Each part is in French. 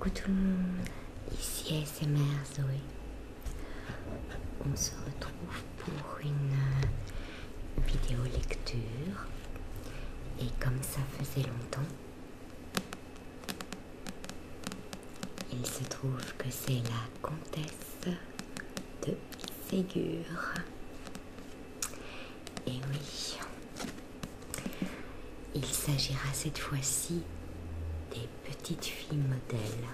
Coucou tout le monde, ici ASMR Zoé. On se retrouve pour une vidéo lecture. Et comme ça faisait longtemps, il se trouve que c'est la comtesse de Ségur. Et oui, il s'agira cette fois-ci des petites filles modèles.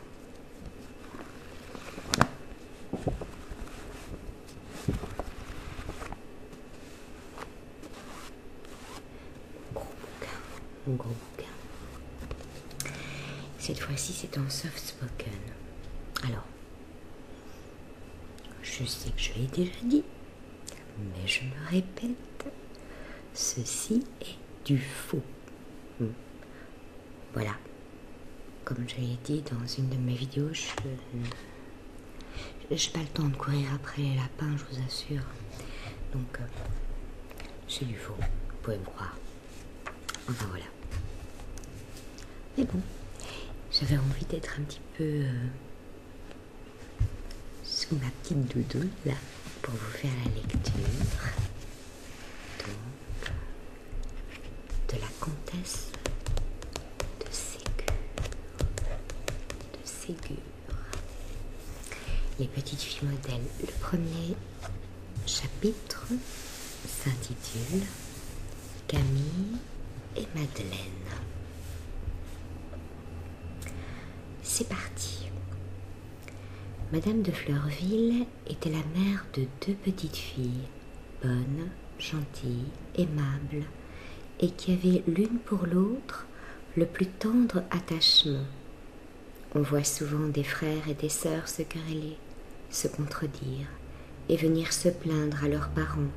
Gros bouquin. Cette fois-ci, c'est en soft spoken. Alors, je sais que je l'ai déjà dit, mais je me répète, ceci est du faux. Voilà. Comme je l'ai dit dans une de mes vidéos, je n'ai pas le temps de courir après les lapins, je vous assure. Donc, c'est du faux, vous pouvez me croire. Enfin voilà. Mais bon, j'avais envie d'être un petit peu sous ma petite doudoune là, pour vous faire la lecture. Donc, de la comtesse de Ségur. Les petites filles modèles. Le premier chapitre s'intitule Camille et Madeleine. C'est parti. Madame de Fleurville était la mère de deux petites filles, bonnes, gentilles, aimables, et qui avaient l'une pour l'autre le plus tendre attachement. On voit souvent des frères et des sœurs se quereller, se contredire, et venir se plaindre à leurs parents,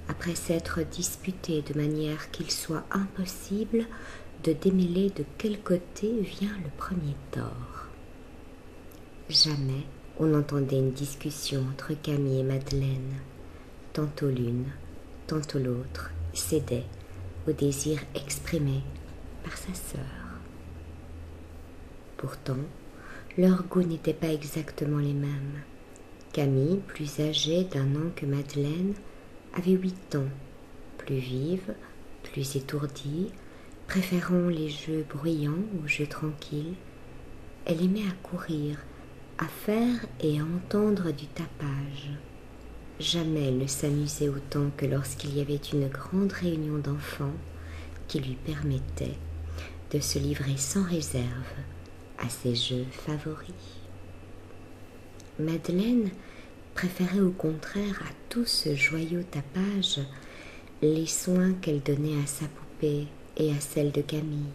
après s'être disputés de manière qu'il soit impossible de démêler de quel côté vient le premier tort. Jamais on n'entendait une discussion entre Camille et Madeleine. Tantôt l'une, tantôt l'autre cédait au désir exprimé par sa sœur. Pourtant, leurs goûts n'étaient pas exactement les mêmes. Camille, plus âgée d'1 an que Madeleine, avait 8 ans, plus vive, plus étourdie, préférant les jeux bruyants aux jeux tranquilles. Elle aimait à courir, à faire et à entendre du tapage. Jamais elle ne s'amusait autant que lorsqu'il y avait une grande réunion d'enfants qui lui permettait de se livrer sans réserve à ses jeux favoris. Madeleine préférait au contraire à tout ce joyeux tapage les soins qu'elle donnait à sa poupée et à celle de Camille,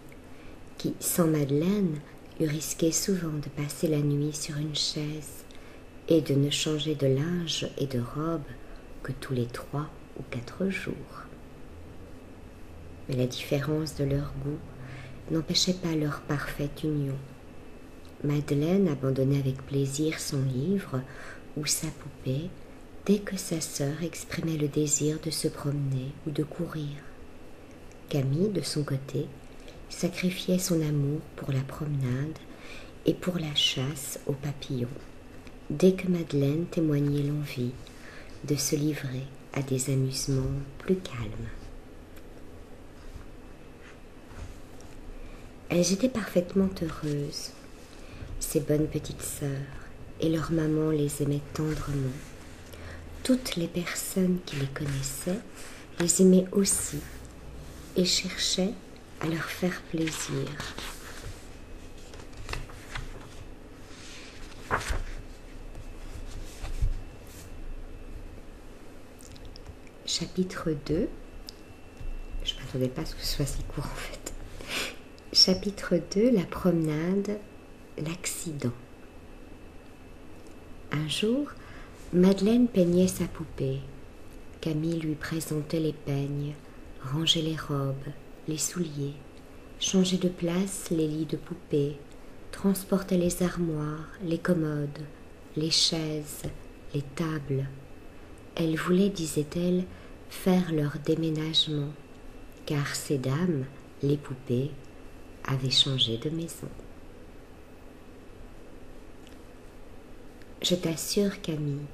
qui, sans Madeleine, eût risqué souvent de passer la nuit sur une chaise et de ne changer de linge et de robe que tous les 3 ou 4 jours. Mais la différence de leurs goûts n'empêchait pas leur parfaite union. Madeleine abandonnait avec plaisir son livre ou sa poupée dès que sa sœur exprimait le désir de se promener ou de courir. Camille, de son côté, sacrifiait son amour pour la promenade et pour la chasse aux papillons, dès que Madeleine témoignait l'envie de se livrer à des amusements plus calmes. Elles étaient parfaitement heureuses, ces bonnes petites sœurs, et leur maman les aimait tendrement. Toutes les personnes qui les connaissaient les aimaient aussi et cherchaient à leur faire plaisir. Chapitre 2. Je ne m'attendais pas à ce que ce soit si court en fait. Chapitre 2. La promenade, l'accident. Un jour, Madeleine peignait sa poupée. Camille lui présentait les peignes, rangeait les robes, les souliers, changeait de place les lits de poupée, transportait les armoires, les commodes, les chaises, les tables. Elle voulait, disait-elle, faire leur déménagement, car ces dames, les poupées, avaient changé de maison. Je t'assure, Camille,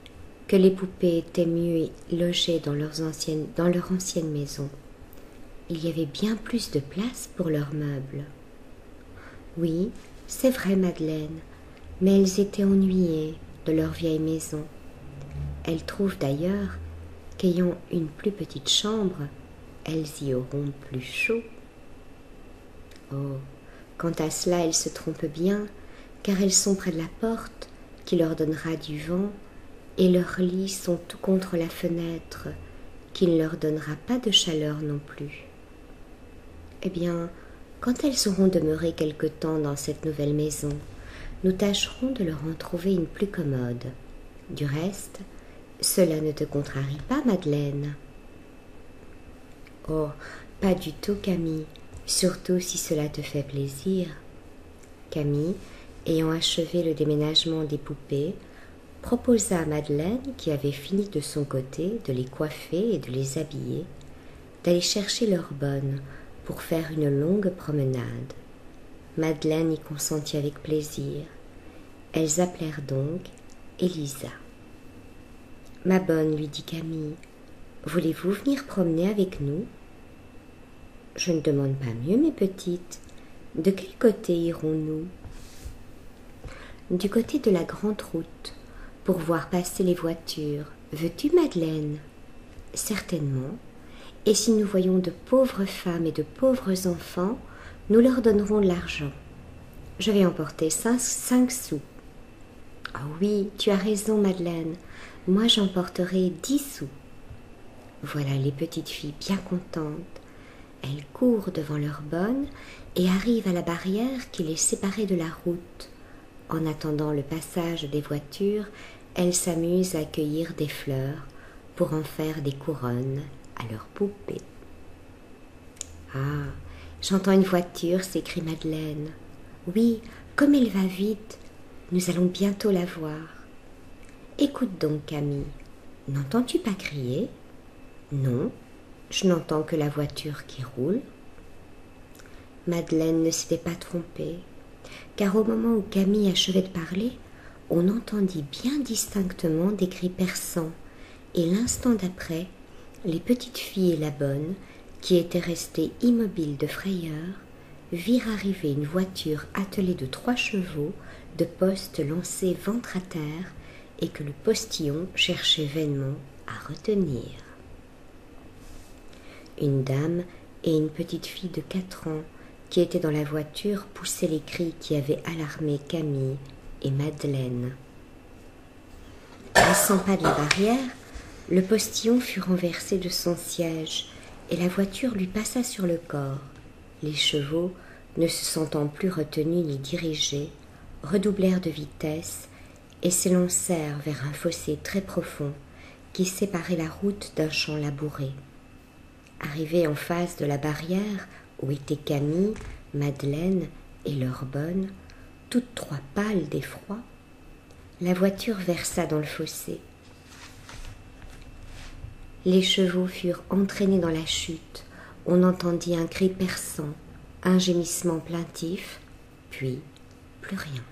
que les poupées étaient mieux logées dans leur ancienne maison. Il y avait bien plus de place pour leurs meubles. Oui, c'est vrai, Madeleine, mais elles étaient ennuyées de leur vieille maison. Elles trouvent d'ailleurs qu'ayant une plus petite chambre, elles y auront plus chaud. Oh, quant à cela, elles se trompent bien, car elles sont près de la porte qui leur donnera du vent, et leurs lits sont tout contre la fenêtre qui ne leur donnera pas de chaleur non plus. Eh bien, quand elles auront demeuré quelque temps dans cette nouvelle maison, nous tâcherons de leur en trouver une plus commode. Du reste, cela ne te contrarie pas, Madeleine? Oh, pas du tout, Camille, surtout si cela te fait plaisir. Camille, ayant achevé le déménagement des poupées, proposa à Madeleine, qui avait fini de son côté de les coiffer et de les habiller, d'aller chercher leur bonne pour faire une longue promenade. Madeleine y consentit avec plaisir. Elles appelèrent donc Élisa. « Ma bonne, lui dit Camille, voulez-vous venir promener avec nous ?»« Je ne demande pas mieux, mes petites. De quel côté irons-nous ?»« Du côté de la grande route, pour voir passer les voitures. Veux-tu, Madeleine ?»« Certainement. Et si nous voyons de pauvres femmes et de pauvres enfants, nous leur donnerons de l'argent. Je vais emporter 5 sous. »« Oh oui, tu as raison, Madeleine. Moi, j'emporterai 10 sous. » Voilà les petites filles bien contentes. Elles courent devant leur bonne et arrivent à la barrière qui les séparait de la route. En attendant le passage des voitures, elles s'amusent à cueillir des fleurs pour en faire des couronnes à leurs poupées. « Ah, j'entends une voiture, » s'écrie Madeleine. « Oui, comme elle va vite, nous allons bientôt la voir. » Écoute donc, Camille, n'entends-tu pas crier ? Non, je n'entends que la voiture qui roule. Madeleine ne s'était pas trompée, car au moment où Camille achevait de parler, on entendit bien distinctement des cris perçants, et l'instant d'après, les petites filles et la bonne, qui étaient restées immobiles de frayeur, virent arriver une voiture attelée de 3 chevaux, de postes lancés ventre à terre, et que le postillon cherchait vainement à retenir. Une dame et une petite fille de 4 ans qui étaient dans la voiture poussaient les cris qui avaient alarmé Camille et Madeleine. À 100 pas de la barrière, le postillon fut renversé de son siège et la voiture lui passa sur le corps. Les chevaux, ne se sentant plus retenus ni dirigés, redoublèrent de vitesse et s'élancèrent vers un fossé très profond qui séparait la route d'un champ labouré. Arrivés en face de la barrière où étaient Camille, Madeleine et leur bonne, toutes 3 pâles d'effroi, la voiture versa dans le fossé. Les chevaux furent entraînés dans la chute. On entendit un cri perçant, un gémissement plaintif, puis plus rien.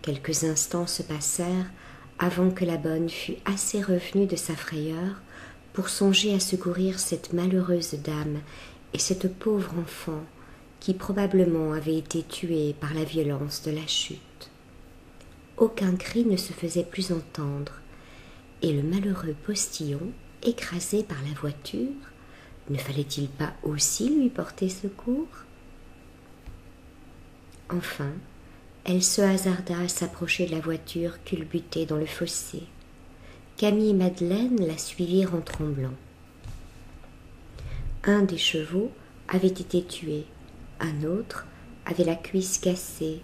Quelques instants se passèrent avant que la bonne fût assez revenue de sa frayeur pour songer à secourir cette malheureuse dame et cette pauvre enfant qui probablement avait été tuée par la violence de la chute. Aucun cri ne se faisait plus entendre, et le malheureux postillon, écrasé par la voiture, ne fallait-il pas aussi lui porter secours ? Enfin, elle se hasarda à s'approcher de la voiture culbutée dans le fossé. Camille et Madeleine la suivirent en tremblant. Un des chevaux avait été tué, un autre avait la cuisse cassée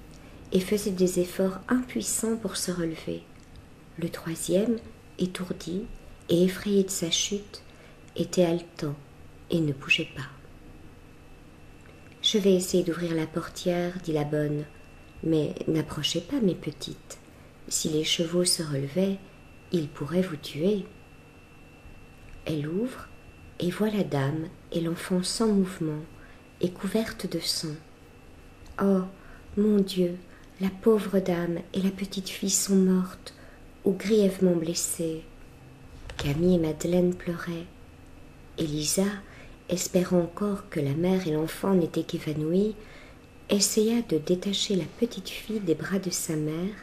et faisait des efforts impuissants pour se relever. Le troisième, étourdi et effrayé de sa chute, était haletant et ne bougeait pas. « Je vais essayer d'ouvrir la portière, dit la bonne, mais n'approchez pas, mes petites. Si les chevaux se relevaient, ils pourraient vous tuer. » Elle ouvre et voit la dame et l'enfant sans mouvement et couverte de sang. « Oh, mon Dieu, La pauvre dame et la petite fille sont mortes ou grièvement blessées. » Camille et Madeleine pleuraient. Élisa, espérant encore que la mère et l'enfant n'étaient qu'évanouis, essaya de détacher la petite fille des bras de sa mère,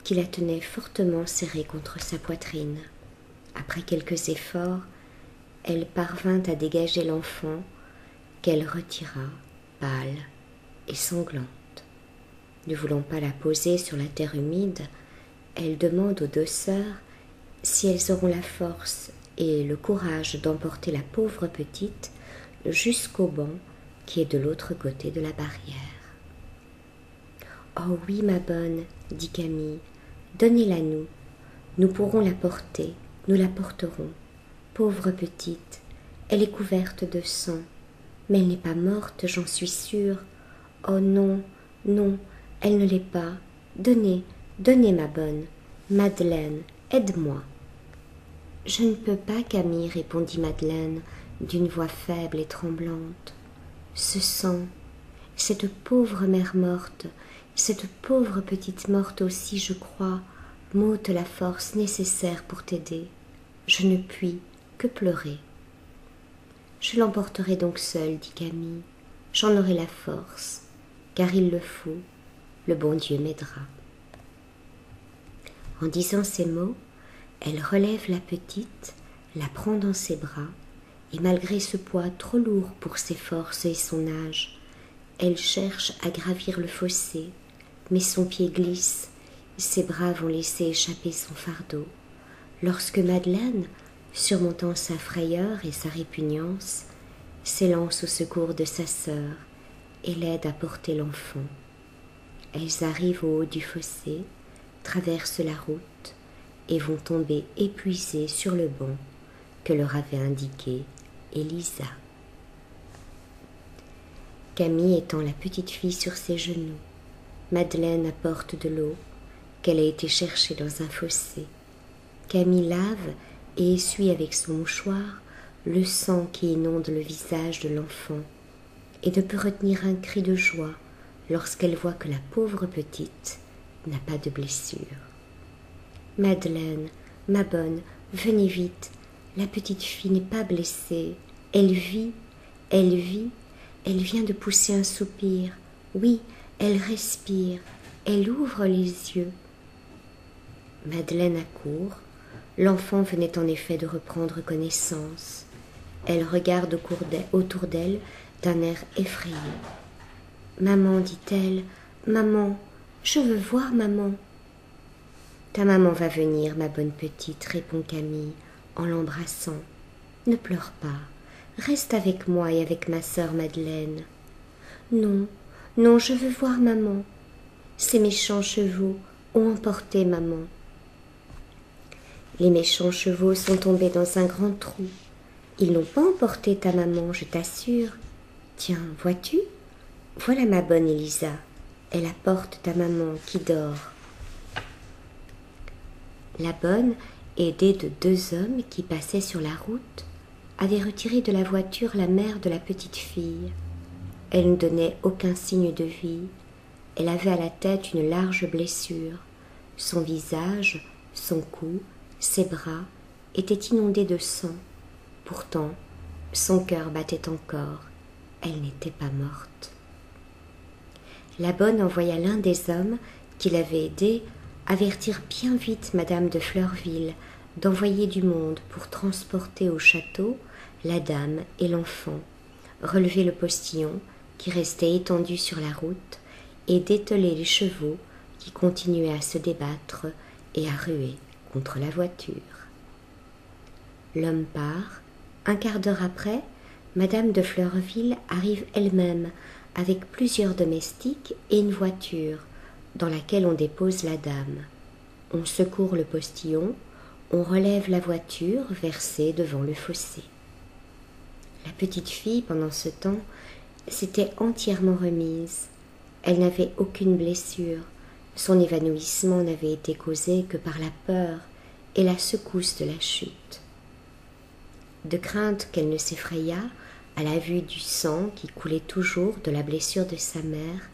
qui la tenait fortement serrée contre sa poitrine. Après quelques efforts, elle parvint à dégager l'enfant, qu'elle retira, pâle et sanglante. Ne voulant pas la poser sur la terre humide, elle demande aux deux sœurs si elles auront la force et le courage d'emporter la pauvre petite jusqu'au banc qui est de l'autre côté de la barrière. « Oh oui, ma bonne, dit Camille, donnez-la nous. Nous pourrons la porter, nous la porterons. Pauvre petite, elle est couverte de sang, mais elle n'est pas morte, j'en suis sûre. Oh non, non, elle ne l'est pas. Donnez, donnez, ma bonne. Madeleine, aide-moi. » « Je ne peux pas, Camille, répondit Madeleine d'une voix faible et tremblante. Ce sang, cette pauvre mère morte, cette pauvre petite morte aussi, je crois, m'ôte la force nécessaire pour t'aider. Je ne puis que pleurer. »« Je l'emporterai donc seule, dit Camille. J'en aurai la force, car il le faut, le bon Dieu m'aidera. » En disant ces mots, elle relève la petite, la prend dans ses bras, et malgré ce poids trop lourd pour ses forces et son âge, elle cherche à gravir le fossé, mais son pied glisse, ses bras vont laisser échapper son fardeau. Lorsque Madeleine, surmontant sa frayeur et sa répugnance, s'élance au secours de sa sœur et l'aide à porter l'enfant. Elles arrivent au haut du fossé, traversent la route, et vont tomber épuisées sur le banc que leur avait indiqué Élisa. Camille étend la petite fille sur ses genoux. Madeleine apporte de l'eau qu'elle a été chercher dans un fossé. Camille lave et essuie avec son mouchoir le sang qui inonde le visage de l'enfant et ne peut retenir un cri de joie lorsqu'elle voit que la pauvre petite n'a pas de blessure. « Madeleine, ma bonne, venez vite, la petite fille n'est pas blessée, elle vit, elle vit, elle vient de pousser un soupir, oui, elle respire, elle ouvre les yeux. » Madeleine accourt, l'enfant venait en effet de reprendre connaissance. Elle regarde autour d'elle d'un air effrayé. « Maman, dit-elle, maman, je veux voir maman. »« Ta maman va venir, ma bonne petite, répond Camille en l'embrassant. Ne pleure pas, reste avec moi et avec ma sœur Madeleine. »« Non, non, je veux voir maman. Ces méchants chevaux ont emporté maman. » Les méchants chevaux sont tombés dans un grand trou. Ils n'ont pas emporté ta maman, je t'assure. Tiens, vois-tu? Voilà ma bonne Élisa. Elle apporte ta maman qui dort. La bonne, aidée de deux hommes qui passaient sur la route, avait retiré de la voiture la mère de la petite fille. Elle ne donnait aucun signe de vie. Elle avait à la tête une large blessure. Son visage, son cou, ses bras étaient inondés de sang. Pourtant, son cœur battait encore. Elle n'était pas morte. La bonne envoya l'un des hommes qui l'avait aidée avertir bien vite madame de Fleurville d'envoyer du monde pour transporter au château la dame et l'enfant, relever le postillon qui restait étendu sur la route et dételer les chevaux qui continuaient à se débattre et à ruer contre la voiture. L'homme part. Un quart d'heure après, madame de Fleurville arrive elle-même avec plusieurs domestiques et une voiture dans laquelle on dépose la dame. On secourt le postillon, on relève la voiture versée devant le fossé. La petite fille, pendant ce temps, s'était entièrement remise. Elle n'avait aucune blessure. Son évanouissement n'avait été causé que par la peur et la secousse de la chute. De crainte qu'elle ne s'effrayât à la vue du sang qui coulait toujours de la blessure de sa mère,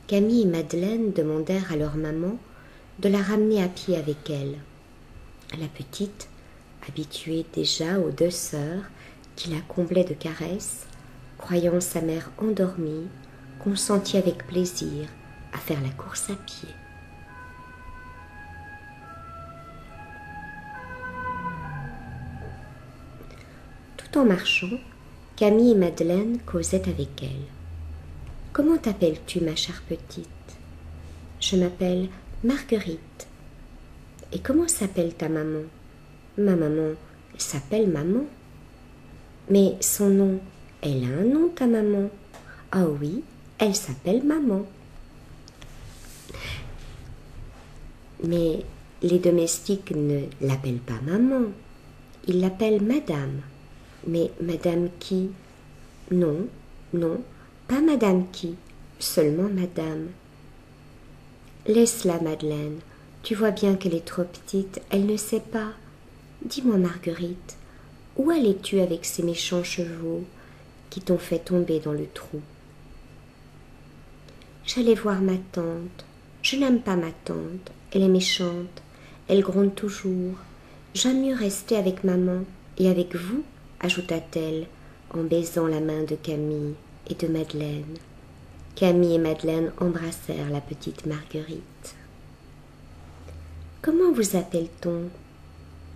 Camille et Madeleine demandèrent à leur maman de la ramener à pied avec elle. La petite, habituée déjà aux deux sœurs, qui la comblaient de caresses, croyant sa mère endormie, consentit avec plaisir à faire la course à pied. Tout en marchant, Camille et Madeleine causaient avec elle. « Comment t'appelles-tu, ma chère petite ?»« Je m'appelle Marguerite. »« Et comment s'appelle ta maman ?»« Ma maman s'appelle Maman. »« Mais son nom, elle a un nom, ta maman ?»« Ah oui, elle s'appelle Maman. » Mais les domestiques ne l'appellent pas Maman, ils l'appellent Madame. Mais Madame qui? Non, non, pas Madame qui, seulement Madame. Laisse-la, Madeleine, tu vois bien qu'elle est trop petite, elle ne sait pas. Dis-moi, Marguerite, où allais-tu avec ces méchants chevaux qui t'ont fait tomber dans le trou? J'allais voir ma tante. Je n'aime pas ma tante, elle est méchante, elle gronde toujours. J'aime mieux rester avec maman et avec vous, ajouta-t-elle en baisant la main de Camille et de Madeleine. Camille et Madeleine embrassèrent la petite Marguerite. « Comment vous appelle-t-on ?»«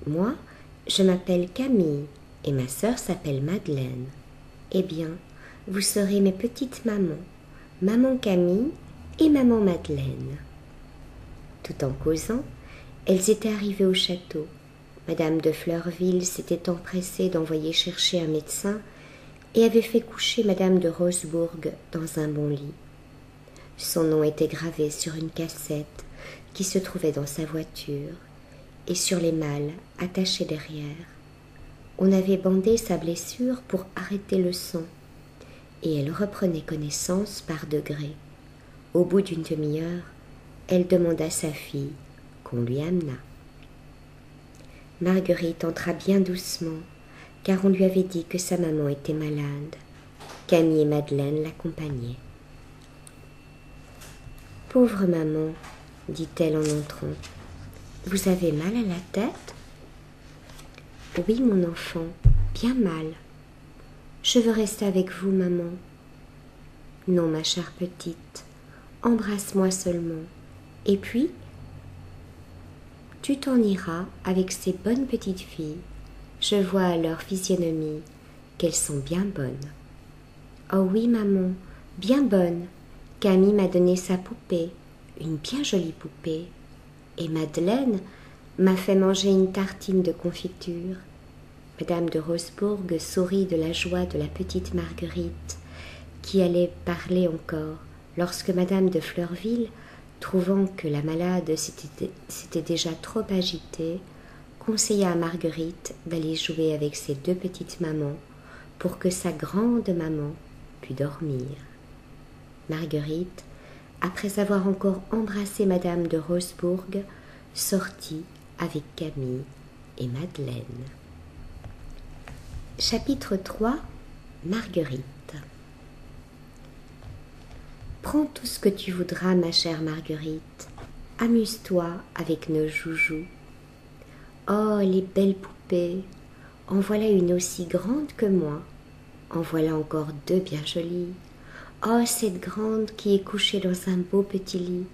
Moi, je m'appelle Camille et ma sœur s'appelle Madeleine. »« Eh bien, vous serez mes petites mamans, maman Camille et maman Madeleine. » Tout en causant, elles étaient arrivées au château. Madame de Fleurville s'était empressée d'envoyer chercher un médecin et avait fait coucher Madame de Rosebourg dans un bon lit. Son nom était gravé sur une cassette qui se trouvait dans sa voiture et sur les malles attachées derrière. On avait bandé sa blessure pour arrêter le sang et elle reprenait connaissance par degrés. Au bout d'une demi-heure, elle demanda à sa fille qu'on lui amenât. Marguerite entra bien doucement, car on lui avait dit que sa maman était malade. Camille et Madeleine l'accompagnaient. « Pauvre maman, dit-elle en entrant, vous avez mal à la tête ? » ?»« Oui, mon enfant, bien mal. Je veux rester avec vous, maman. »« Non, ma chère petite, embrasse-moi seulement, et puis tu t'en iras avec ces bonnes petites filles. Je vois à leur physionomie qu'elles sont bien bonnes. »« Oh oui, maman, bien bonnes. Camille m'a donné sa poupée, une bien jolie poupée, et Madeleine m'a fait manger une tartine de confiture. » Madame de Rosebourg sourit de la joie de la petite Marguerite, qui allait parler encore, lorsque Madame de Fleurville, trouvant que la malade s'était déjà trop agitée, conseilla à Marguerite d'aller jouer avec ses deux petites mamans pour que sa grande maman pût dormir. Marguerite, après avoir encore embrassé Madame de Rosebourg, sortit avec Camille et Madeleine. Chapitre 3. Marguerite. Prends tout ce que tu voudras, ma chère Marguerite. Amuse-toi avec nos joujoux. Oh, les belles poupées! En voilà une aussi grande que moi. En voilà encore deux bien jolies. Oh, cette grande qui est couchée dans un beau petit lit.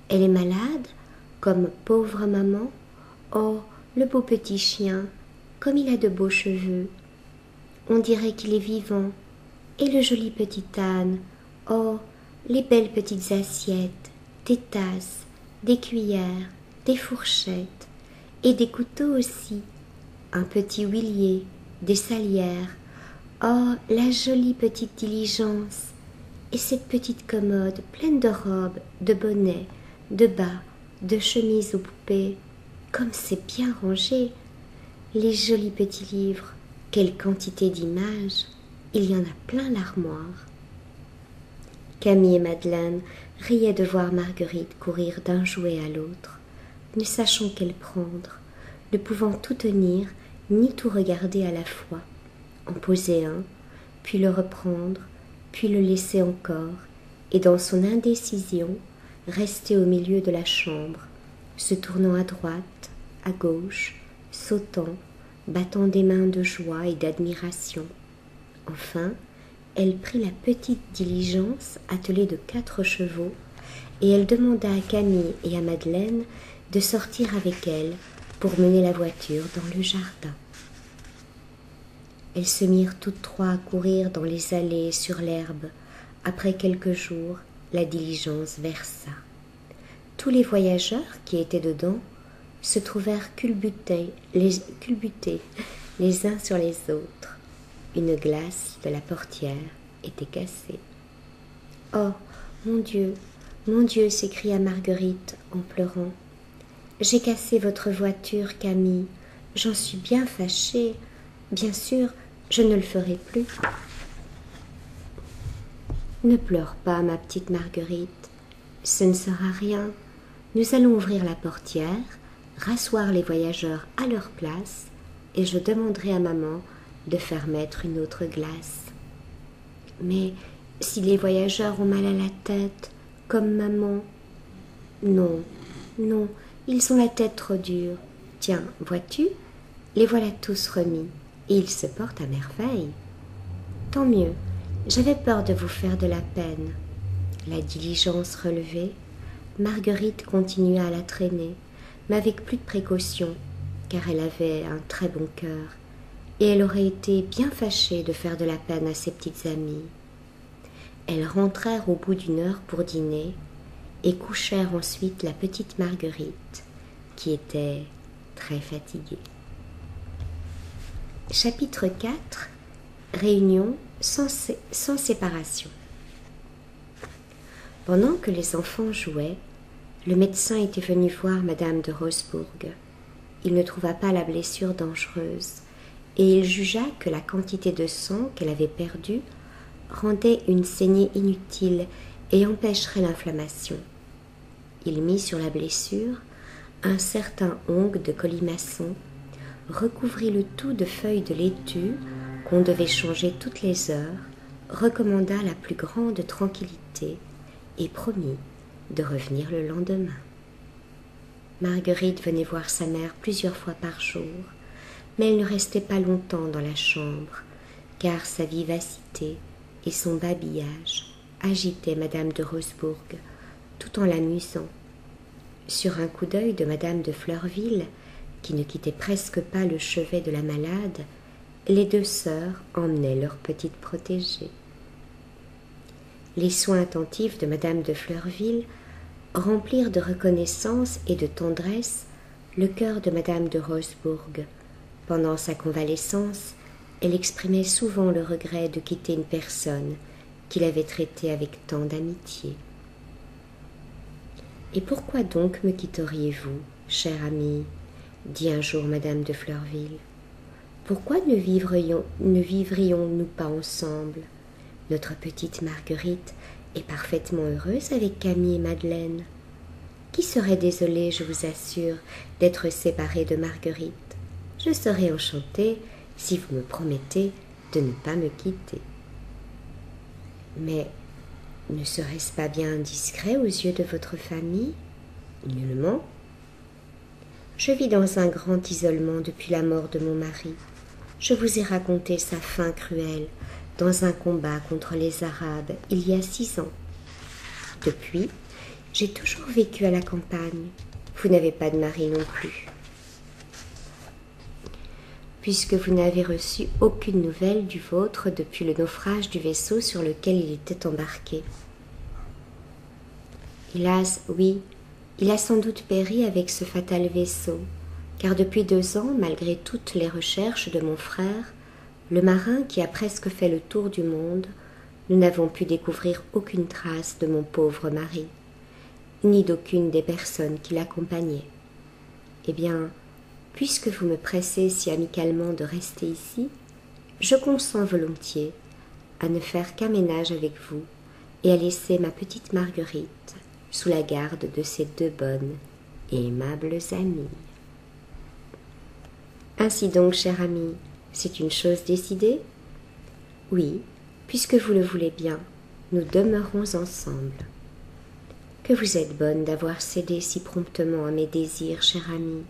Elle est malade, comme pauvre maman. Oh, le beau petit chien, comme il a de beaux cheveux. On dirait qu'il est vivant. Et le joli petit âne. Oh, les belles petites assiettes, des tasses, des cuillères, des fourchettes, et des couteaux aussi. Un petit huilier, des salières. Oh, la jolie petite diligence. Et cette petite commode pleine de robes, de bonnets, de bas, de chemises aux poupées. Comme c'est bien rangé. Les jolis petits livres. Quelle quantité d'images. Il y en a plein l'armoire. Camille et Madeleine riaient de voir Marguerite courir d'un jouet à l'autre, ne sachant quel prendre, ne pouvant tout tenir ni tout regarder à la fois, en poser un, puis le reprendre, puis le laisser encore, et dans son indécision restait au milieu de la chambre, se tournant à droite, à gauche, sautant, battant des mains de joie et d'admiration. Enfin, elle prit la petite diligence attelée de 4 chevaux, et elle demanda à Camille et à Madeleine de sortir avec elle pour mener la voiture dans le jardin. Elles se mirent toutes trois à courir dans les allées sur l'herbe. Après quelques jours, la diligence versa. Tous les voyageurs qui étaient dedans se trouvèrent culbutés les uns sur les autres. Une glace de la portière était cassée. « Oh, mon Dieu !» s'écria Marguerite en pleurant. « J'ai cassé votre voiture, Camille. J'en suis bien fâchée. Bien sûr, je ne le ferai plus. » « Ne pleure pas, ma petite Marguerite. Ce ne sera rien. Nous allons ouvrir la portière, rasseoir les voyageurs à leur place, et je demanderai à maman de faire mettre une autre glace. Mais si les voyageurs ont mal à la tête, comme maman... Non, non, ils ont la tête trop dure. Tiens, vois-tu, les voilà tous remis, et ils se portent à merveille. Tant mieux, j'avais peur de vous faire de la peine. » La diligence relevée, Marguerite continua à la traîner, mais avec plus de précaution, car elle avait un très bon cœur, et elle aurait été bien fâchée de faire de la peine à ses petites amies. Elles rentrèrent au bout d'1 heure pour dîner, et couchèrent ensuite la petite Marguerite, qui était très fatiguée. Chapitre 4. Réunion sans séparation. Pendant que les enfants jouaient, le médecin était venu voir Madame de Rosebourg. Il ne trouva pas la blessure dangereuse, et il jugea que la quantité de sang qu'elle avait perdue rendait une saignée inutile et empêcherait l'inflammation. Il mit sur la blessure un certain ongle de colimaçon, recouvrit le tout de feuilles de laitue qu'on devait changer toutes les heures, recommanda la plus grande tranquillité et promit de revenir le lendemain. Marguerite venait voir sa mère plusieurs fois par jour, mais elle ne restait pas longtemps dans la chambre, car sa vivacité et son babillage agitaient Madame de Rosebourg tout en l'amusant. Sur un coup d'œil de Madame de Fleurville, qui ne quittait presque pas le chevet de la malade, les 2 sœurs emmenaient leur petite protégée. Les soins attentifs de Madame de Fleurville remplirent de reconnaissance et de tendresse le cœur de Madame de Rosebourg. Pendant sa convalescence, elle exprimait souvent le regret de quitter une personne qu'il avait traitée avec tant d'amitié. « Et pourquoi donc me quitteriez-vous, chère amie ?» dit un jour Madame de Fleurville. « Pourquoi ne vivrions-nous pas ensemble? Notre petite Marguerite est parfaitement heureuse avec Camille et Madeleine. Qui serait désolé, je vous assure, d'être séparée de Marguerite? Je serai enchantée si vous me promettez de ne pas me quitter. » « Mais ne serait-ce pas bien indiscret aux yeux de votre famille? » ?»« Nullement. Je vis dans un grand isolement depuis la mort de mon mari. Je vous ai raconté sa fin cruelle dans un combat contre les Arabes il y a 6 ans. Depuis, j'ai toujours vécu à la campagne. Vous n'avez pas de mari non plus. Puisque vous n'avez reçu aucune nouvelle du vôtre depuis le naufrage du vaisseau sur lequel il était embarqué. Hélas, oui, il a sans doute péri avec ce fatal vaisseau, car depuis 2 ans, malgré toutes les recherches de mon frère, le marin qui a presque fait le tour du monde, nous n'avons pu découvrir aucune trace de mon pauvre mari, ni d'aucune des personnes qui l'accompagnaient. Eh bien, puisque vous me pressez si amicalement de rester ici, je consens volontiers à ne faire qu'un ménage avec vous et à laisser ma petite Marguerite sous la garde de ces 2 bonnes et aimables amies. Ainsi donc, chère amie, c'est une chose décidée? Oui, puisque vous le voulez bien, nous demeurons ensemble. Que vous êtes bonne d'avoir cédé si promptement à mes désirs, chère amie.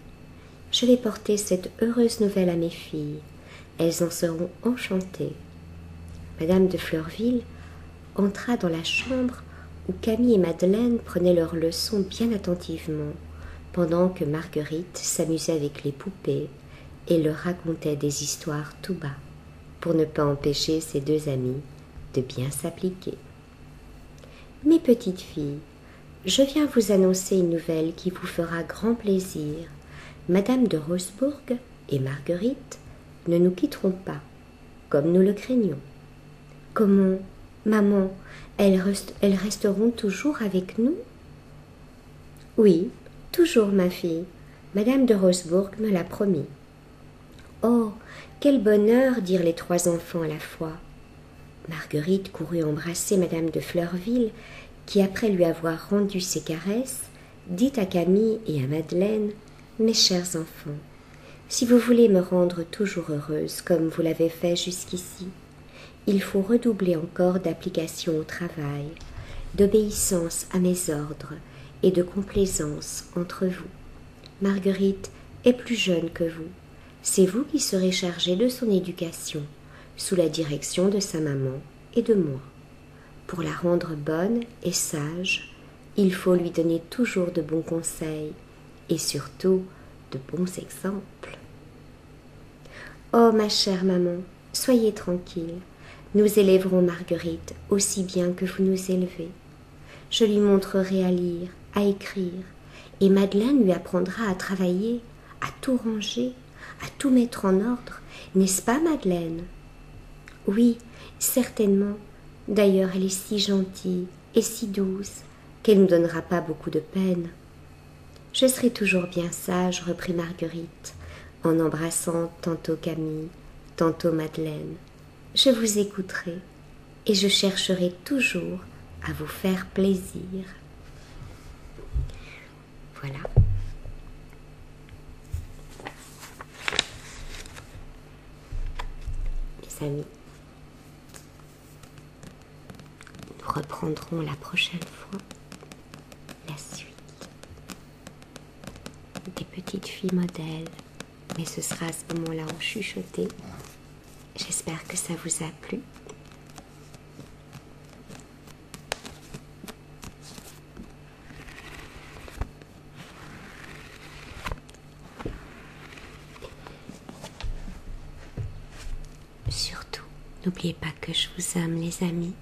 Je vais porter cette heureuse nouvelle à mes filles. Elles en seront enchantées. Madame de Fleurville entra dans la chambre où Camille et Madeleine prenaient leurs leçons bien attentivement, pendant que Marguerite s'amusait avec les poupées et leur racontait des histoires tout bas, pour ne pas empêcher ses deux amies de bien s'appliquer. Mes petites filles, je viens vous annoncer une nouvelle qui vous fera grand plaisir. Madame de Roseburg et Marguerite ne nous quitteront pas, comme nous le craignons. Comment, maman, elles resteront toujours avec nous? Oui, toujours, ma fille. Madame de Roseburg me l'a promis. Oh, quel bonheur, dirent les trois enfants à la fois. Marguerite courut embrasser Madame de Fleurville, qui, après lui avoir rendu ses caresses, dit à Camille et à Madeleine: « Mes chers enfants, si vous voulez me rendre toujours heureuse comme vous l'avez fait jusqu'ici, il faut redoubler encore d'application au travail, d'obéissance à mes ordres et de complaisance entre vous. Marguerite est plus jeune que vous. C'est vous qui serez chargée de son éducation, sous la direction de sa maman et de moi. Pour la rendre bonne et sage, il faut lui donner toujours de bons conseils et surtout de bons exemples. Oh, ma chère maman, soyez tranquille. Nous élèverons Marguerite aussi bien que vous nous élevez. Je lui montrerai à lire, à écrire, et Madeleine lui apprendra à travailler, à tout ranger, à tout mettre en ordre. N'est-ce pas, Madeleine? Oui, certainement. D'ailleurs, elle est si gentille et si douce qu'elle ne nous donnera pas beaucoup de peine. Je serai toujours bien sage, reprit Marguerite, en embrassant tantôt Camille, tantôt Madeleine. Je vous écouterai et je chercherai toujours à vous faire plaisir. Voilà. Mes amis, nous reprendrons la prochaine fois la suite des petites filles modèles, mais ce sera à ce moment-là en chuchoté. J'espère que ça vous a plu. Surtout, n'oubliez pas que je vous aime, les amis.